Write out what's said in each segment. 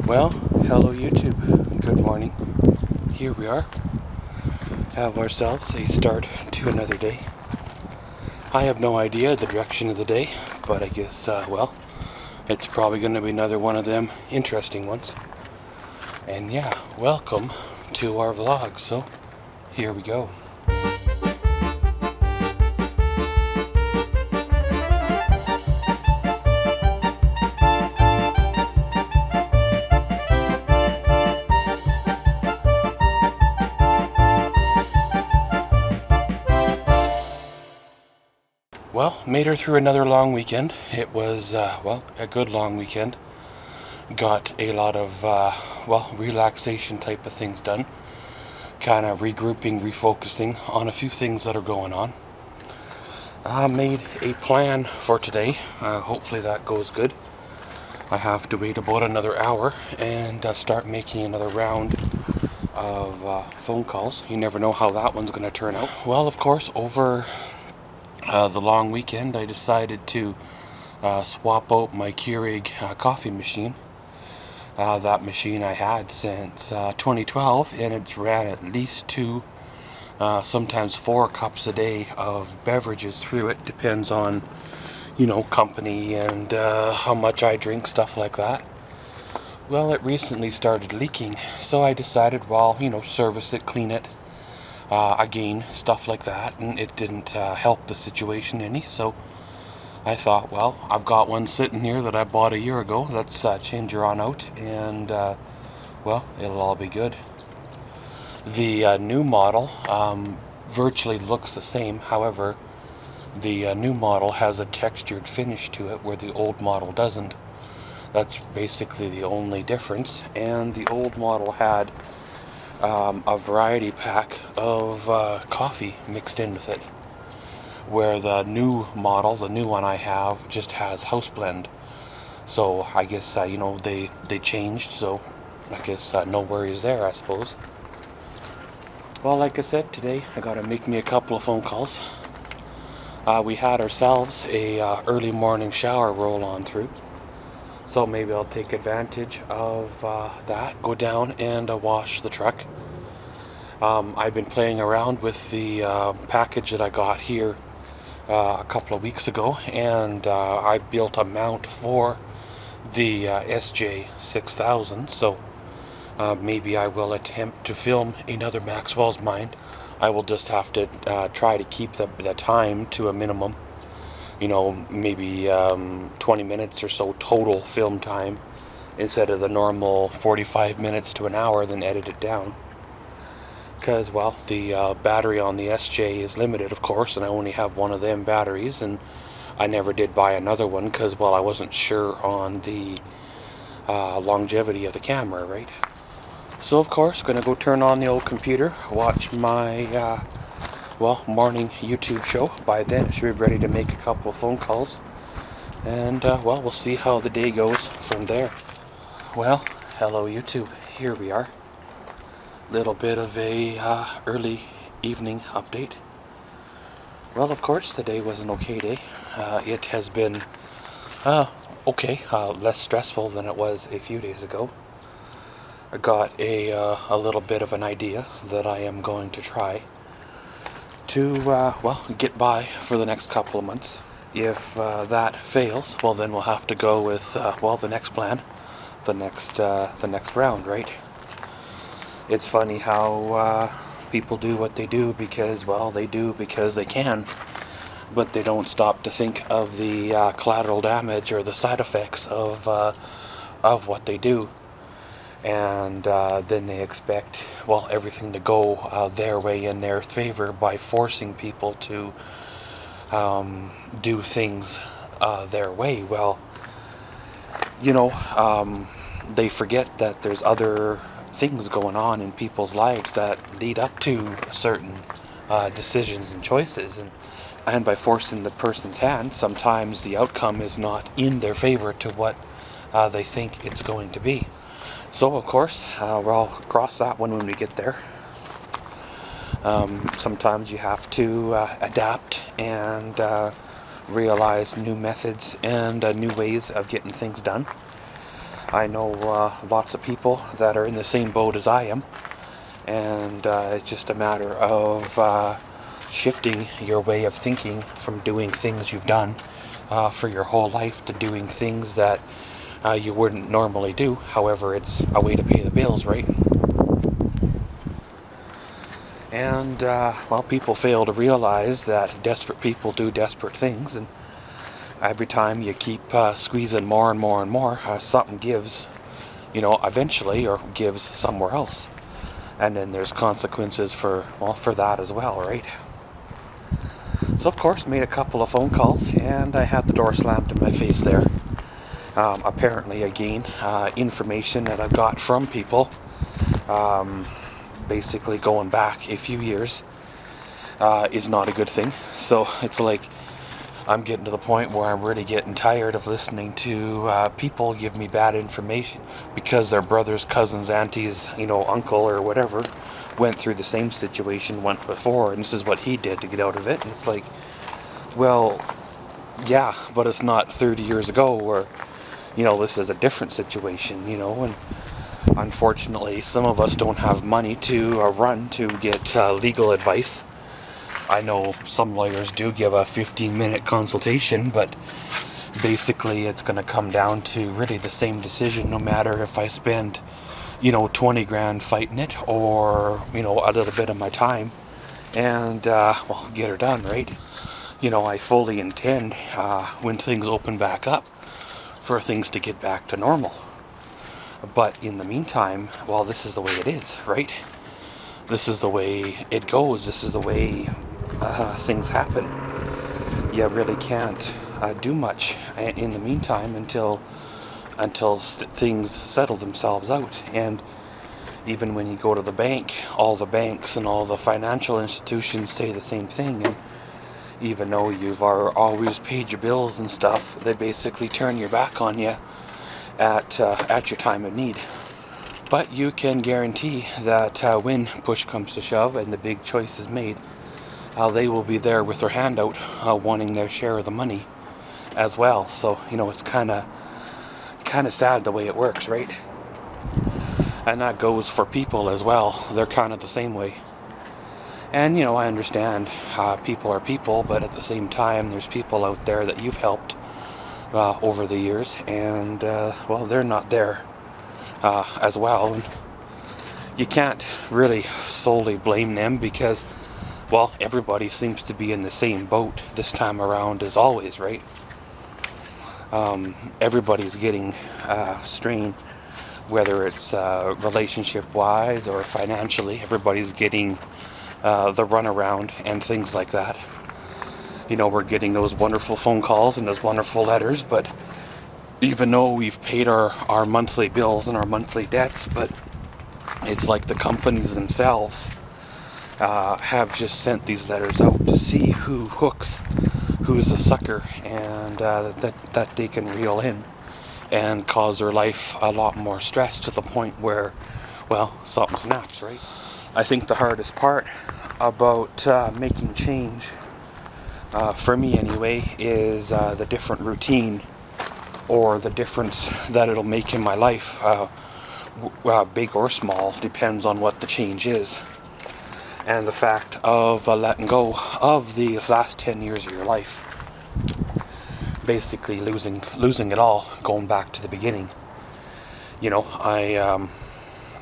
Well, hello YouTube. Good morning. Here we are. Have ourselves a start to another day. I have no idea the direction of the day, but I guess, well, it's probably going to be another one of them interesting ones. And yeah, welcome to our vlog. So, here we go. Well, made her through another long weekend. It was, well, a good long weekend. Got a lot of, well, relaxation type of things done. Kind of regrouping, refocusing on a few things that are going on. Made a plan for today. Hopefully that goes good. I have to wait about another hour and start making another round of phone calls. You never know how that one's going to turn out. Well, of course, over the long weekend, I decided to swap out my Keurig coffee machine. That machine I had since 2012, and it's ran at least 2, sometimes 4 cups a day of beverages through it. Depends on, you know, company and how much I drink, stuff like that. Well, it recently started leaking, so I decided, well, you know, service it, clean it. Again, stuff like that, and it didn't help the situation any, so I thought, well, I've got one sitting here that I bought a year ago. Let's change her on out, and well, it'll all be good. The new model virtually looks the same. However, the new model has a textured finish to it where the old model doesn't. That's basically the only difference. And the old model had a variety pack of coffee mixed in with it, where the new model, the new one I have, just has house blend. So I guess you know, they changed, so I guess no worries there, I suppose. Well, like I said, today I gotta make me a couple of phone calls. We had ourselves a early morning shower roll on through, so maybe I'll take advantage of that, go down and wash the truck. I've been playing around with the package that I got here a couple of weeks ago, and I built a mount for the SJ6000, so maybe I will attempt to film another Maxwell's Mind. I will just have to try to keep the time to a minimum. You know, maybe 20 minutes or so total film time instead of the normal 45 minutes to an hour, then edit it down. Because, well, the battery on the SJ is limited, of course, and I only have one of them batteries, and I never did buy another one because, well, I wasn't sure on the longevity of the camera, right? So, of course, gonna go turn on the old computer, watch my well, morning YouTube show. By then I should be ready to make a couple of phone calls, and well, we'll see how the day goes from there. Well, hello YouTube, here we are. Little bit of a early evening update. Well, of course, today was an okay day. It has been okay, less stressful than it was a few days ago. I got a little bit of an idea that I am going to try to, well, get by for the next couple of months. If that fails, well, then we'll have to go with, well, the next plan, the next round, right? It's funny how people do what they do because, well, they do because they can, but they don't stop to think of the collateral damage or the side effects of what they do. And then they expect, well, everything to go their way in their favor by forcing people to do things their way. Well, you know, they forget that there's other things going on in people's lives that lead up to certain decisions and choices, and by forcing the person's hand, sometimes the outcome is not in their favor to what they think it's going to be. So, of course, we'll cross that one when we get there. Sometimes you have to adapt and realize new methods and new ways of getting things done. I know lots of people that are in the same boat as I am, and it's just a matter of shifting your way of thinking from doing things you've done for your whole life to doing things that you wouldn't normally do. However, it's a way to pay the bills, right? And, well, people fail to realize that desperate people do desperate things, and every time you keep squeezing more and more and more, something gives, eventually, or gives somewhere else. And then there's consequences for that as well, right? So, of course, made a couple of phone calls, and I had the door slammed in my face there. Apparently, again, information that I've got from people, basically going back a few years, is not a good thing. So it's like I'm getting to the point where I'm really getting tired of listening to people give me bad information because their brothers, cousins, aunties, uncle or whatever went through the same situation once before, and this is what he did to get out of it. And it's like, well, yeah, but it's not 30 years ago where, this is a different situation, and unfortunately some of us don't have money to run to get legal advice. I know some lawyers do give a 15-minute consultation, but basically it's going to come down to really the same decision no matter if I spend 20 grand fighting it or a little bit of my time and get her done, right? I fully intend when things open back up for things to get back to normal, but in the meantime, well, this is the way it is, right? This is the way it goes. This is the way things happen. You really can't do much in the meantime until things settle themselves out. And even when you go to the bank, all the banks and all the financial institutions say the same thing. And even though you've always paid your bills and stuff, they basically turn your back on you at your time of need. But you can guarantee that when push comes to shove and the big choice is made, they will be there with their hand out, wanting their share of the money as well. So it's kind of sad the way it works, right? And that goes for people as well. They're kind of the same way. And I understand people are people, but at the same time, there's people out there that you've helped over the years, and they're not there as well. And you can't really solely blame them because, well, everybody seems to be in the same boat this time around as always, right? Everybody's getting strained, whether it's relationship-wise or financially. Everybody's getting the runaround and things like that. We're getting those wonderful phone calls and those wonderful letters, but even though we've paid our monthly bills and our monthly debts, but it's like the companies themselves have just sent these letters out to see who hooks, who's a sucker, and that they can reel in and cause their life a lot more stress to the point where, well, something snaps, right? I think the hardest part about making change, for me anyway, is the different routine or the difference that it'll make in my life, big or small, depends on what the change is. And the fact of letting go of the last 10 years of your life, basically losing it all, going back to the beginning.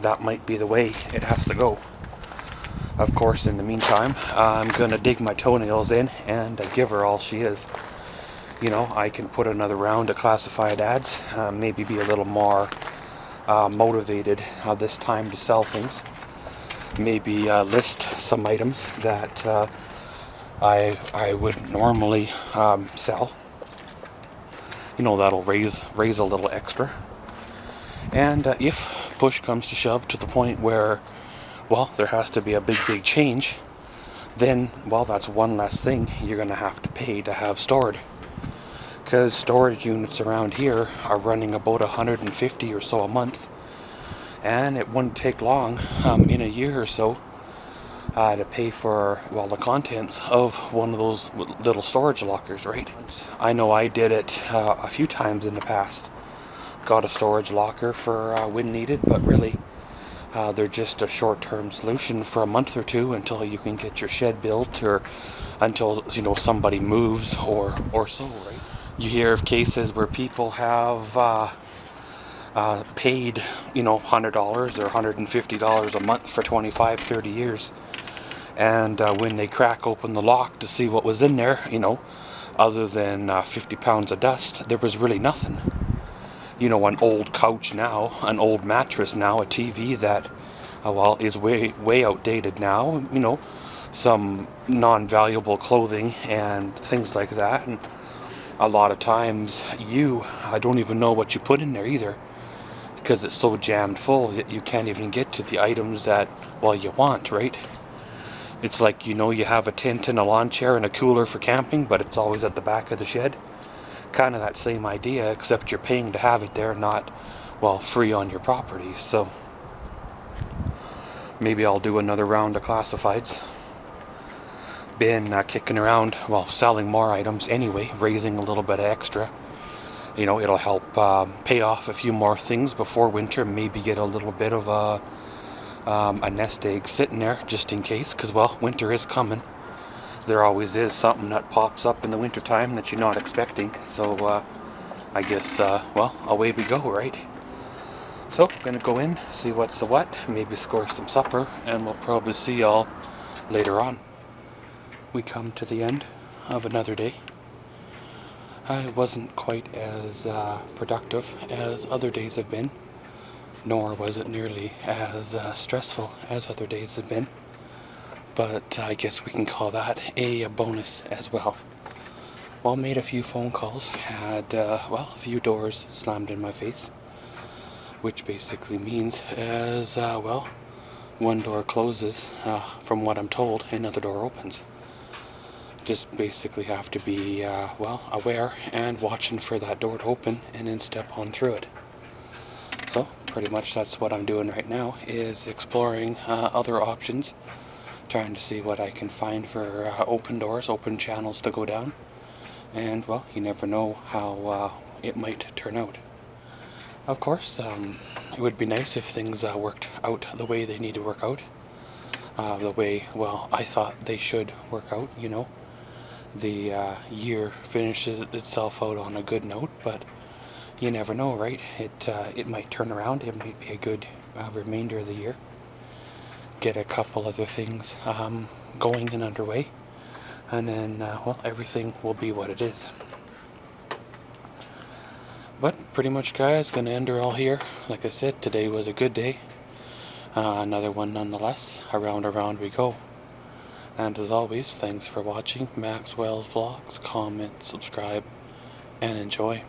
That might be the way it has to go. Of course, in the meantime, I'm going to dig my toenails in and give her all she is. I can put another round of classified ads, maybe be a little more motivated this time to sell things. Maybe list some items that I would normally sell. That'll raise a little extra. And if push comes to shove to the point where, well, there has to be a big change, then, well, that's one less thing you're going to have to pay to have stored. Because storage units around here are running about 150 or so a month, and it wouldn't take long, in a year or so, to pay for, well, the contents of one of those little storage lockers, right? I know I did it a few times in the past got a storage locker for when needed, but really they're just a short-term solution for a month or two until you can get your shed built, or until, you know, somebody moves or so, right? You hear of cases where people have paid, you know, $100 or $150 a month for 25, 30 years. And when they crack open the lock to see what was in there, you know, other than 50 pounds of dust, there was really nothing. You know, an old couch now, an old mattress now, a TV that, well, is way outdated now, you know, some non-valuable clothing and things like that. And a lot of times I don't even know what you put in there either, because it's so jammed full that you can't even get to the items that, well, you want, right? It's like, you know, you have a tent and a lawn chair and a cooler for camping, but it's always at the back of the shed. Kind of that same idea, except you're paying to have it there, not, well, free on your property. So maybe I'll do another round of classifieds. Been kicking around, well, selling more items anyway, raising a little bit of extra. You know, it'll help pay off a few more things before winter, maybe get a little bit of a nest egg sitting there just in case, because, well, winter is coming. There always is something that pops up in the winter time that you're not expecting. So I guess, well, away we go, right? So I'm gonna go in, see what's the what, maybe score some supper, and we'll probably see y'all later on. We come to the end of another day. I wasn't quite as productive as other days have been, nor was it nearly as stressful as other days have been, but I guess we can call that a bonus as well. Well, made a few phone calls, had, well, a few doors slammed in my face, which basically means as, well, one door closes, from what I'm told, another door opens. Just basically have to be, well, aware and watching for that door to open and then step on through it. So pretty much that's what I'm doing right now, is exploring other options, trying to see what I can find for open doors, open channels to go down. And, well, you never know how it might turn out. Of course, it would be nice if things worked out the way they need to work out. The way, well, I thought they should work out, you know. The year finishes itself out on a good note, but you never know, right? It might turn around. It might be a good remainder of the year. Get a couple other things going and underway, and then, well, everything will be what it is. But pretty much, guys, gonna end her all here. Like I said, today was a good day. Another one nonetheless. Around we go. And as always, thanks for watching Maxwell's Vlogs. Comment, subscribe, and enjoy.